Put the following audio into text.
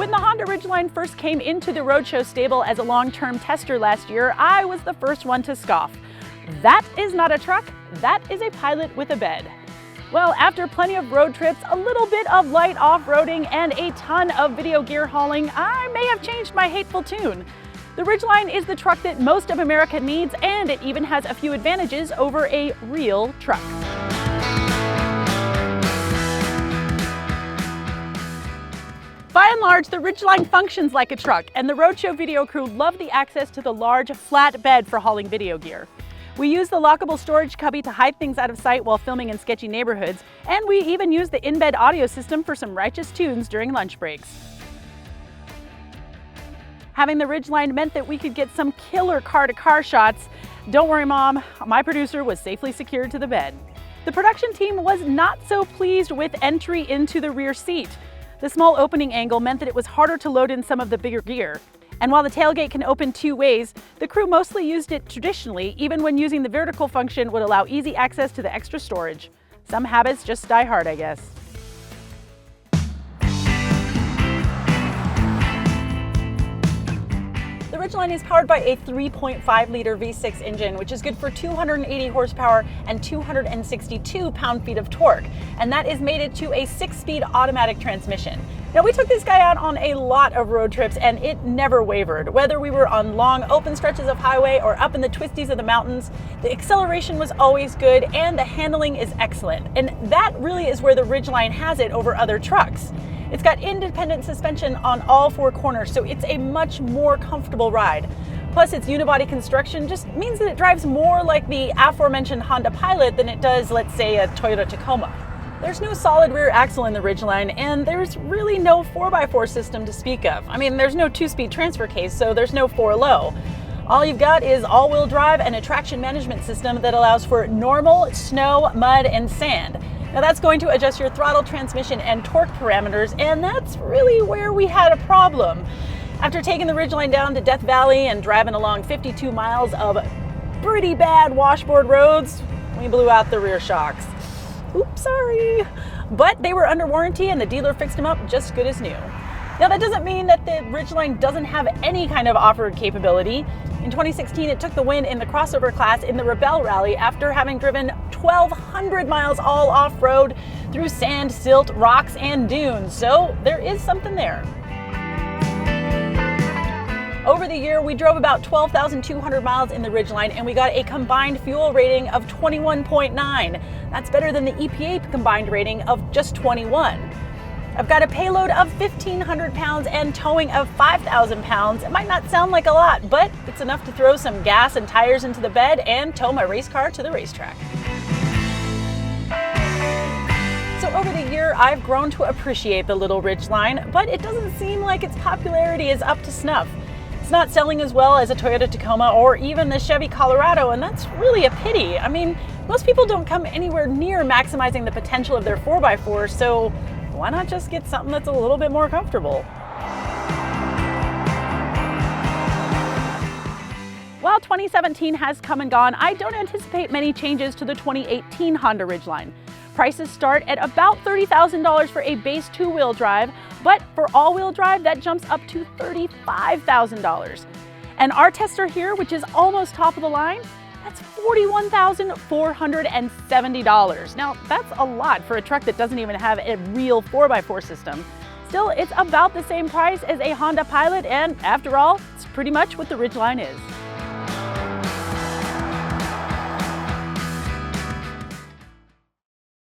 When the Honda Ridgeline first came into the roadshow stable as a long-term tester last year, I was the first one to scoff. That is not a truck, that is a Pilot with a bed. Well, after plenty of road trips, a little bit of light off-roading, and a ton of video gear hauling, I may have changed my hateful tune. The Ridgeline is the truck that most of America needs, and it even has a few advantages over a real truck. By and large, the Ridgeline functions like a truck, and the roadshow video crew love the access to the large, flat bed for hauling video gear. We use the lockable storage cubby to hide things out of sight while filming in sketchy neighborhoods, and we even use the in-bed audio system for some righteous tunes during lunch breaks. Having the Ridgeline meant that we could get some killer car-to-car shots. Don't worry, Mom, my producer was safely secured to the bed. The production team was not so pleased with entry into the rear seat. The small opening angle meant that it was harder to load in some of the bigger gear. And while the tailgate can open two ways, the crew mostly used it traditionally, even when using the vertical function would allow easy access to the extra storage. Some habits just die hard, I guess. The Ridgeline is powered by a 3.5-liter V6 engine, which is good for 280 horsepower and 262 pound-feet of torque, and that is mated to a 6-speed automatic transmission. Now, we took this guy out on a lot of road trips, and it never wavered. Whether we were on long, open stretches of highway or up in the twisties of the mountains, the acceleration was always good, and the handling is excellent. And that really is where the Ridgeline has it over other trucks. It's got independent suspension on all four corners, so it's a much more comfortable ride. Plus, its unibody construction just means that it drives more like the aforementioned Honda Pilot than it does, let's say, a Toyota Tacoma. There's no solid rear axle in the Ridgeline, and there's really no 4x4 system to speak of. I mean, there's no 2-speed transfer case, so there's no 4-low. All you've got is all-wheel drive and a traction management system that allows for normal, snow, mud, and sand. Now that's going to adjust your throttle, transmission, and torque parameters, and that's really where we had a problem. After taking the Ridgeline down to Death Valley and driving along 52 miles of pretty bad washboard roads, we blew out the rear shocks. Oops, sorry. But they were under warranty and the dealer fixed them up just good as new. Now that doesn't mean that the Ridgeline doesn't have any kind of off-road capability. In 2016, it took the win in the crossover class in the Rebel Rally after having driven 1,200 miles all off-road through sand, silt, rocks, and dunes. So there is something there. Over the year, we drove about 12,200 miles in the Ridgeline, and we got a combined fuel rating of 21.9. That's better than the EPA combined rating of just 21. I've got a payload of 1,500 pounds and towing of 5,000 pounds. It might not sound like a lot, but it's enough to throw some gas and tires into the bed and tow my race car to the racetrack. So over the year, I've grown to appreciate the little Ridgeline, but it doesn't seem like its popularity is up to snuff. It's not selling as well as a Toyota Tacoma or even the Chevy Colorado, and that's really a pity. I mean, most people don't come anywhere near maximizing the potential of their 4x4, so why not just get something that's a little bit more comfortable? While 2017 has come and gone, I don't anticipate many changes to the 2018 Honda Ridgeline. Prices start at about $30,000 for a base two-wheel drive, but for all-wheel drive, that jumps up to $35,000. And our tester here, which is almost top of the line, that's $41,470. Now, that's a lot for a truck that doesn't even have a real 4x4 system. Still, it's about the same price as a Honda Pilot, and after all, it's pretty much what the Ridgeline is.